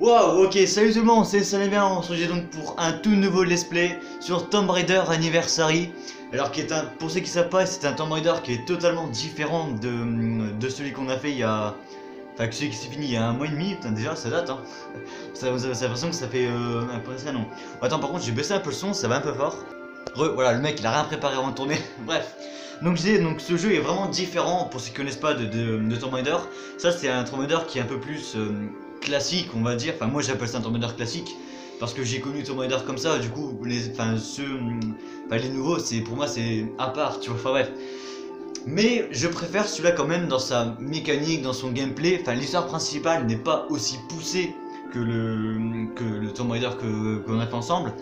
Wow, ok, salut tout le monde, c'est Salémien, on se retrouve donc pour un tout nouveau let's play sur Tomb Raider Anniversary. Alors qui est un, pour ceux qui savent pas, c'est un Tomb Raider qui est totalement différent de celui qu'on a fait il y a... Enfin, celui qui s'est fini il y a un mois et demi, putain déjà ça date hein. Vous avez l'impression que ça fait un peu ça non. Attends par contre j'ai baissé un peu le son, ça va un peu fort. Voilà, le mec il a rien préparé avant de tourner, bref. Donc je disais, donc ce jeu est vraiment différent pour ceux qui connaissent pas de Tomb Raider. Ça c'est un Tomb Raider qui est un peu plus classique on va dire, enfin moi j'appelle ça un Tomb Raider classique parce que j'ai connu Tomb Raider comme ça, du coup les nouveaux c'est pour moi c'est à part, tu vois, enfin bref. Mais je préfère celui-là quand même dans sa mécanique, dans son gameplay, enfin l'histoire principale n'est pas aussi poussée que le Tomb Raider qu'on a fait ensemble.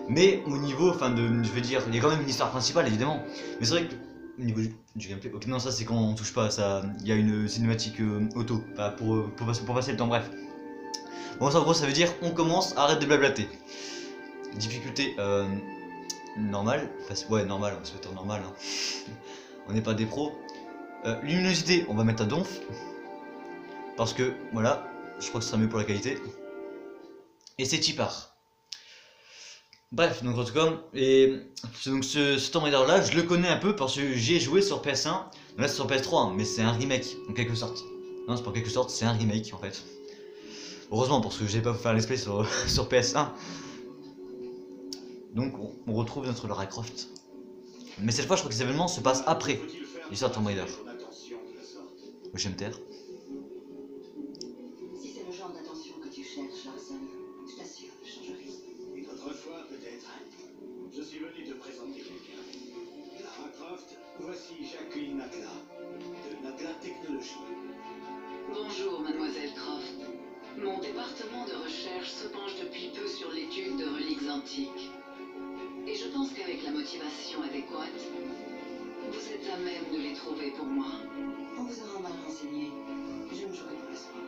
Mais au niveau, enfin je veux dire, il y a quand même une histoire principale évidemment. Mais c'est vrai que au niveau du gameplay, ok non ça c'est quand on touche pas, ça, il y a une cinématique auto, enfin, pour passer le temps, bref. Bon ça en gros ça veut dire on commence, arrête de blablater. Difficulté normale, enfin, ouais normal, on va se mettre en normal. Hein. On n'est pas des pros. Luminosité on va mettre à donf. Parce que voilà, je crois que ce sera mieux pour la qualité. Et c'est Tipar. Bref, donc en tout cas, et donc ce Tomb Raider là, je le connais un peu parce que j'y ai joué sur PS1. Là c'est sur PS3, hein, mais c'est un remake en quelque sorte. Non, c'est pas en quelque sorte, c'est un remake en fait. Heureusement parce que j'ai pas pu faire l'esprit sur, sur PS1. Donc on retrouve notre Lara Croft. Mais cette fois, je crois que les événements se passent après l'histoire de Tomb Raider. J'aime taire. Si c'est le genre d'attention que tu cherches, Larson, je t'assure que je change rien. Une autre fois, peut-être. Je suis venu te présenter quelqu'un. Lara Croft, voici Jacqueline Nakla, de Nakla Technologies. Bonjour, mademoiselle Croft. Mon département de recherche se penche depuis peu sur l'étude de reliques antiques. Et je pense qu'avec la motivation adéquate, vous êtes à même de les trouver pour moi. On vous aura mal renseigné. Je me jouerai pour le soir.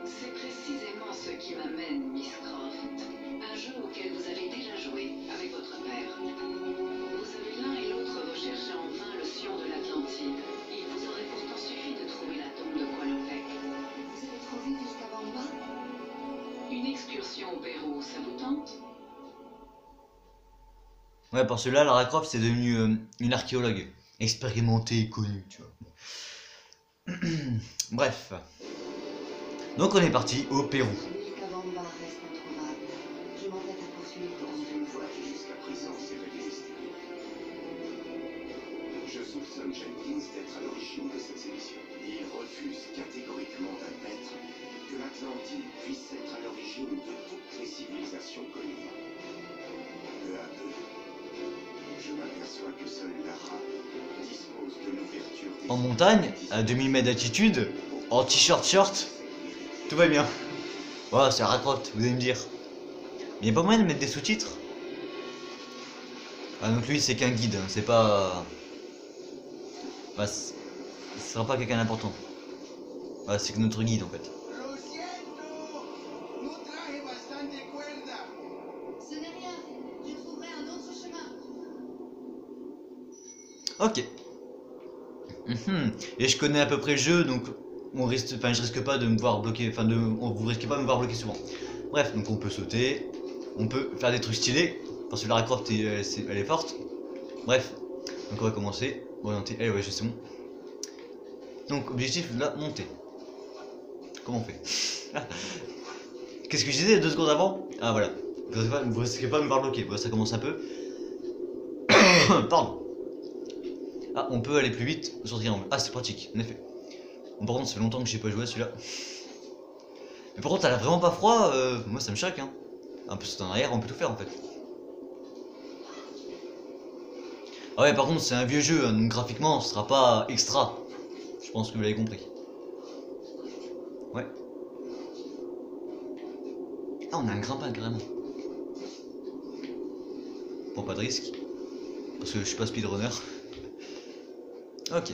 C'est précisément ce qui m'amène, Miss Croft. Un jeu auquel vous avez déjà joué avec votre père. Vous avez l'un et l'autre recherché en vain le sillon de l'Atlantide. Il vous aurait pourtant suffi de trouver la tombe de Qualopec. Vous avez trouvé jusqu'à Bamba? Une excursion au Pérou, ça vous tente? Ouais, parce que là, Lara Croft c'est devenu une archéologue expérimentée et connue, tu vois. Bref. Donc on est parti au Pérou. L'île Cabamba reste introuvable. Je m'entête à poursuivre dans une voie qui Jusqu'à présent, c'est réglé. Je soupçonne Jenkins d'être à l'origine de cette sélection. Il refuse catégoriquement d'admettre que l'Atlantide puisse être à l'origine de toutes les civilisations connues. Peu à peu, je m'aperçois que seule Lara dispose de l'ouverture des... En montagne, à 2000 mètres d'altitude, en t-shirt short, tout va bien. Voilà, c'est Lara Croft, vous allez me dire. Mais il n'y a pas moyen de mettre des sous-titres? Ah donc lui c'est qu'un guide, hein, c'est pas... Bah, ce sera pas quelqu'un d'important. Bah, c'est que notre guide en fait. Ce n'est rien. Je trouverai un autre chemin. Ok. Et je connais à peu près le jeu, donc on risque, enfin je risque pas de me voir bloquer, enfin vous risquez pas de me voir bloquer souvent. Bref, donc on peut sauter, on peut faire des trucs stylés, parce que Lara Croft elle est forte. Bref, donc on va commencer. Orienter, ouais je sais bon. Donc objectif là, monter. Comment on fait? Qu'est-ce que je disais 2 secondes avant? Ah voilà. Vous risquez pas de me voir bloquer, voilà, ça commence un peu. Pardon. Ah, on peut aller plus vite sur triangle. Ah, c'est pratique, en effet. Bon, par contre, ça fait longtemps que j'ai pas joué à celui-là. Mais par contre, elle a vraiment pas froid, moi ça me choque. Hein. Un peu sauter en arrière, on peut tout faire en fait. Ah ouais, par contre, c'est un vieux jeu, hein, donc graphiquement, ce sera pas extra. Je pense que vous l'avez compris. Ouais. Ah, on a un grimpin carrément. Bon, pas de risque. Parce que je suis pas speedrunner. Ok.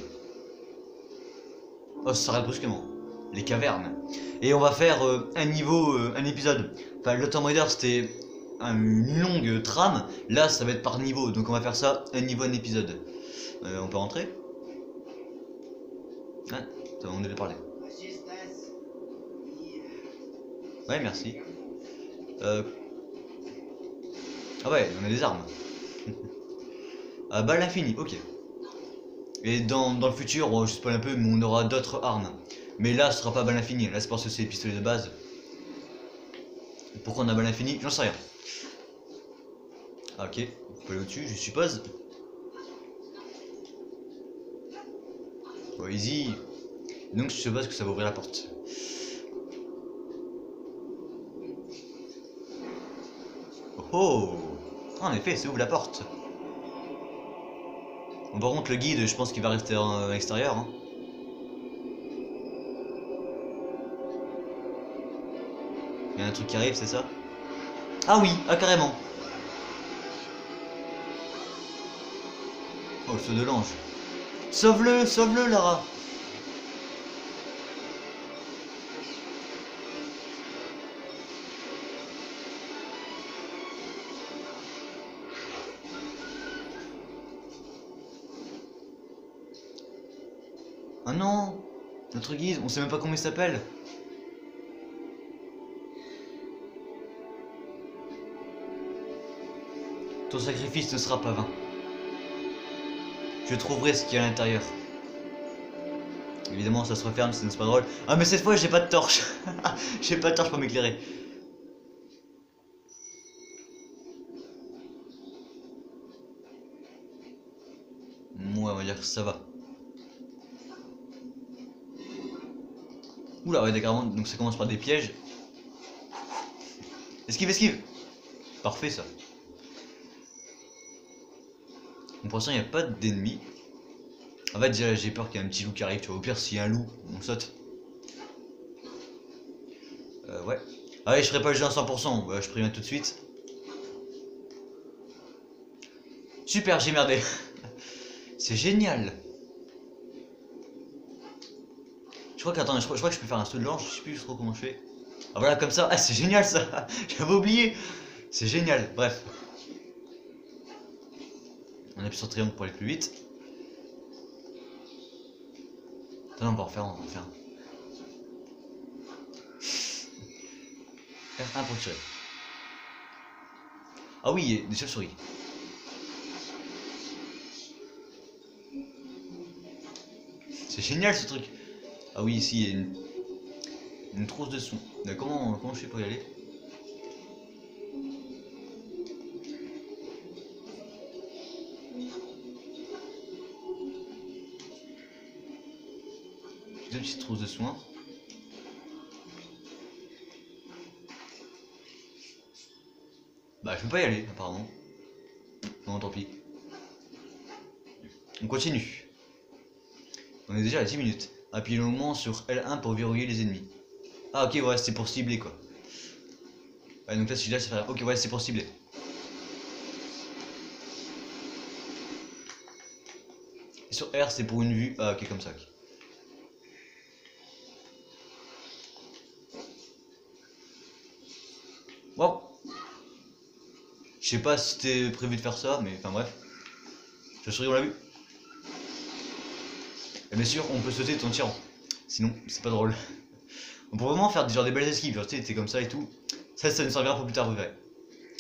Oh, ça s'arrête brusquement. Les cavernes. Et on va faire un niveau, un épisode. Enfin, le Tomb Raider c'était une longue trame. Là, ça va être par niveau. Donc on va faire ça, un niveau, un épisode. On peut rentrer? Ah, on devait parler. Ouais, merci. Ah ouais, on a des armes. À balle infinie, ok. Et dans le futur, je spoil un peu, mais on aura d'autres armes. Mais là, ce sera pas balle infinie. Là, c'est parce que c'est les pistolets de base. Pourquoi on a balle infinie? J'en sais rien. Ah, ok, on peut aller au-dessus, je suppose. Oh, easy. Donc, je suppose que ça va ouvrir la porte. Oh, oh, en effet, ça ouvre la porte. Bon, par contre, le guide, je pense qu'il va rester à l'extérieur. Hein. Il y a un truc qui arrive, c'est ça? Ah oui, ah carrément. Oh, le saut de l'ange. Sauve-le, Lara. Ah non, notre guide, on sait même pas comment il s'appelle. Ton sacrifice ne sera pas vain. Je trouverai ce qu'il y a à l'intérieur. Évidemment, ça se referme, sinon c'est pas drôle. Ah, mais cette fois, j'ai pas de torche. J'ai pas de torche pour m'éclairer. Moi, on va dire que ça va. Oula, ouais, d'accord, donc ça commence par des pièges. Esquive, esquive. Parfait, ça. Bon, pour l'instant, il n'y a pas d'ennemis. En fait, j'ai peur qu'il y ait un petit loup qui arrive, tu vois. Au pire, s'il y a un loup, on saute. Ouais. Ah ouais, je ferai pas le jeu à 100%, ouais, je préviens tout de suite. Super, j'ai merdé. C'est génial. Je crois qu'attends, je crois que je peux faire un saut de l'ange, je sais plus trop comment je fais. Ah voilà, comme ça. Ah, c'est génial ça. J'avais oublié. C'est génial, bref. On appuie sur triangle pour aller plus vite. Attends, on va en refaire, on va en refaire. R1 pour tirer. Ah oui, il y a des chauves-souris. C'est génial ce truc. Ah oui, ici il y a une trousse de son. Comment je fais pour y aller? J'ai deux petites trousses de soins. Bah je peux pas y aller apparemment. Non, tant pis. On continue. On est déjà à 10 minutes. Appuyez longuement sur L1 pour verrouiller les ennemis. Ah ok, ouais, c'est pour cibler quoi. Ouais, donc là celui-là c'est faire... Ok, ouais, c'est pour cibler. Et sur R c'est pour une vue. Ah ok, comme ça. Okay. Wow. Je sais pas si c'était prévu de faire ça, mais enfin bref. Je souris, on l'a vu. Et bien sûr, on peut sauter tout en tirant. Sinon, c'est pas drôle. On peut vraiment faire genre des belles esquives, tu sais, t'es comme ça et tout. Ça nous servira pour plus tard, vous verrez.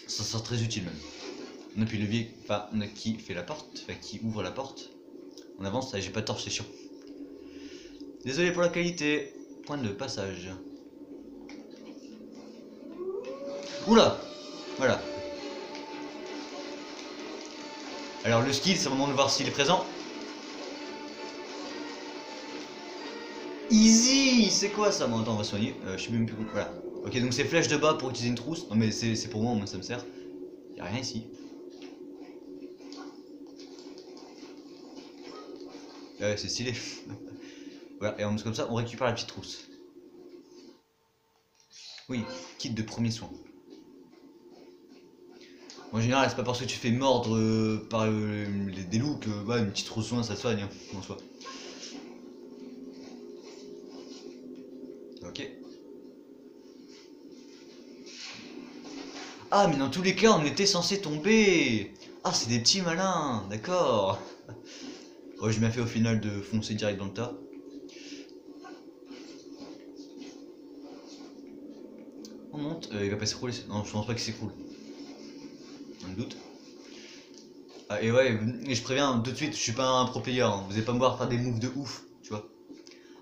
Ça sera très utile même. On appuie le levier, enfin, on a qui fait la porte, enfin, qui ouvre la porte. On avance, j'ai pas de torche, c'est chiant. Désolé pour la qualité. Point de passage. Oula. Voilà. Alors le skill, c'est le moment de voir s'il est présent. Easy. C'est quoi ça? Bon attends, on va soigner. Je suis même plus... Voilà. Ok, donc c'est flèche de bas pour utiliser une trousse. Non mais c'est pour moi ça me sert. Y'a rien ici. Ouais, c'est stylé. Voilà, et on comme ça, on récupère la petite trousse. Oui, kit de premier soin. En général, c'est pas parce que tu fais mordre par des loups que ouais, une petite trousse soin ça soigne hein, en soi. Ok. Ah, mais dans tous les cas, on était censé tomber. Ah, c'est des petits malins, d'accord. Ouais, j'ai bien fait au final de foncer direct dans le tas. Oh monte, il va pas s'écrouler. Non, je pense pas qu'il s'écroule. Un doute. Ah, et ouais, et je préviens tout de suite, je suis pas un pro player, hein. Vous allez pas me voir faire des moves de ouf, tu vois.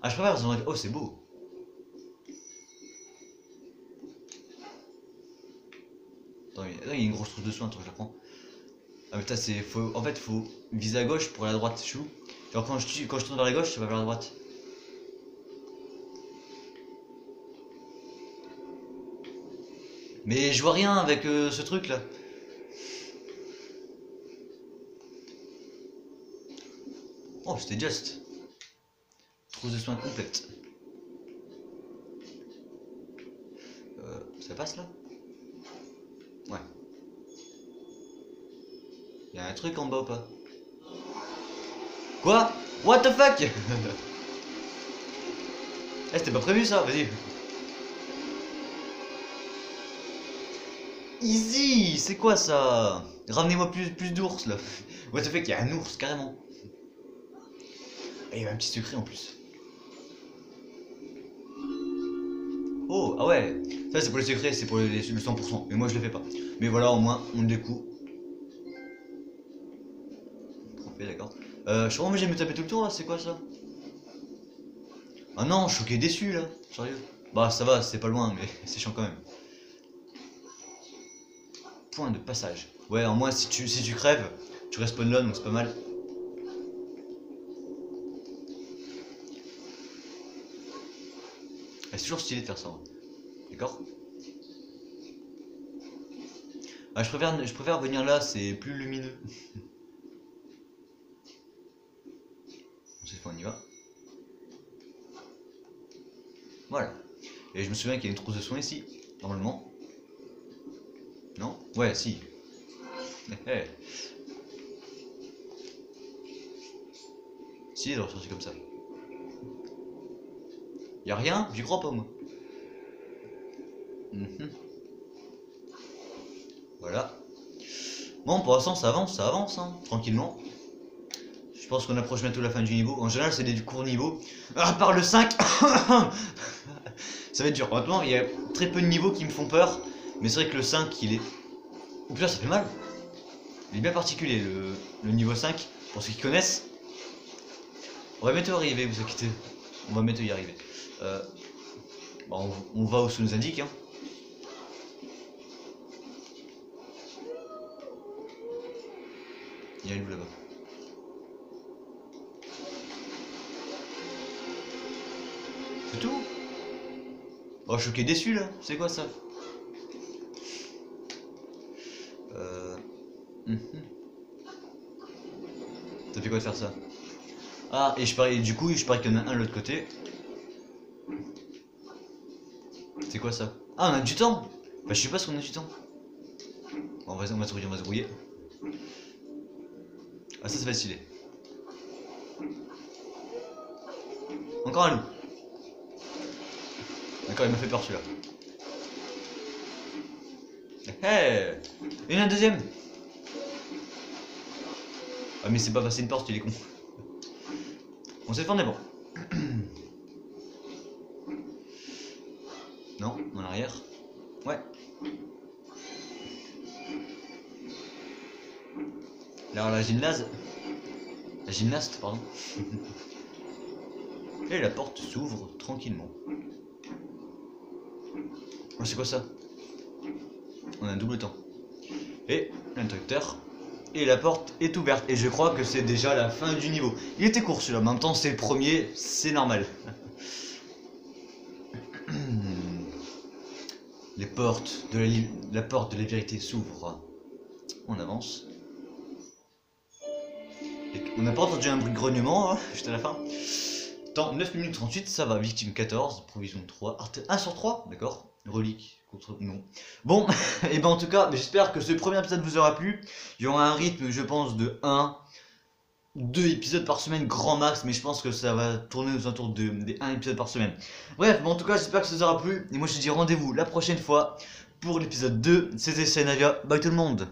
Ah, je préfère, oh, c'est beau. Attends, il y a une grosse trousse de soin, attends, je la prends. Ah, mais ça, c'est. En fait, faut viser à gauche pour aller à droite, c'est chou. Genre, quand je tourne vers la gauche, ça va vers la droite. Mais je vois rien avec ce truc là. Oh, c'était just. Trousse de soins complète. Ça passe là? Ouais. Y'a un truc en bas ou pas? Quoi? What the fuck? Eh, c'était pas prévu ça, vas-y. Easy, c'est quoi ça? Ramenez-moi plus d'ours là. What the fuck, il y a un ours carrément. Et il y a un petit secret en plus. Oh, ah ouais. Ça c'est pour les secrets, c'est pour le 100%. Mais moi je le fais pas. Mais voilà, au moins on le découvre. Parfait, d'accord. Je suis obligé de me taper tout le tour là, c'est quoi ça? Ah non, je suis choqué déçu là, sérieux. Bah ça va, c'est pas loin, mais c'est chiant quand même. Point de passage. Ouais, en moins si tu crèves, tu respawn là, donc c'est pas mal. C'est toujours stylé de faire ça. D'accord? Ah, je préfère venir là, c'est plus lumineux. Cette fois on y va. Voilà. Et je me souviens qu'il y a une trousse de soins ici, normalement. Non? Ouais, si. Si, elle est ressortie comme ça. Y'a rien? J'y crois pas moi. Voilà. Bon, pour l'instant ça avance hein, tranquillement. Je pense qu'on approche bientôt la fin du niveau. En général c'est des courts niveaux. À part le 5. Ça va être dur. Honnêtement, il y a très peu de niveaux qui me font peur. Mais c'est vrai que le 5 il est... Oh putain, ça fait mal. Il est bien particulier le niveau 5. Pour ceux qui connaissent. On va bientôt arriver, vous inquiétez. On va bientôt y arriver. Bon, on va où ça nous indique hein. Il y a un loup là-bas. C'est tout? Oh, je suis choqué déçu là, c'est quoi ça? Ça fait quoi de faire ça? Ah, et du coup, je parie qu'il y en a un de l'autre côté. C'est quoi ça? Ah, on a du temps! Bah, je sais pas si on a du temps. Bon, on va se brouiller. Ah, ça va être stylé. Encore un loup. D'accord, il m'a fait peur celui-là. Hey, il y en a un deuxième. Ah mais c'est pas passé une porte, il est con. On s'est fait bon. Non, en arrière. Ouais. Là, la gymnase. La gymnaste, pardon. Et la porte s'ouvre tranquillement. Oh, c'est quoi ça? On a un double temps. Et l'interrupteur. Et la porte est ouverte. Et je crois que c'est déjà la fin du niveau. Il était court celui-là, mais en même temps c'est le premier, c'est normal. Les portes de la porte de la vérité s'ouvre. On avance. Et on n'a pas entendu un bruit de grognement, hein, juste à la fin. Temps 9 minutes 38, ça va. Victime 14, provision 3. 1 sur 3, d'accord. Relique contre... Non. Bon, et ben en tout cas, j'espère que ce premier épisode vous aura plu. Il y aura un rythme, je pense, de 2 épisodes par semaine, grand max. Mais je pense que ça va tourner aux alentours des 1 épisode par semaine. Bref, bon, en tout cas, j'espère que ça vous aura plu. Et moi, je te dis rendez-vous la prochaine fois pour l'épisode 2. C'était Navia. Bye tout le monde.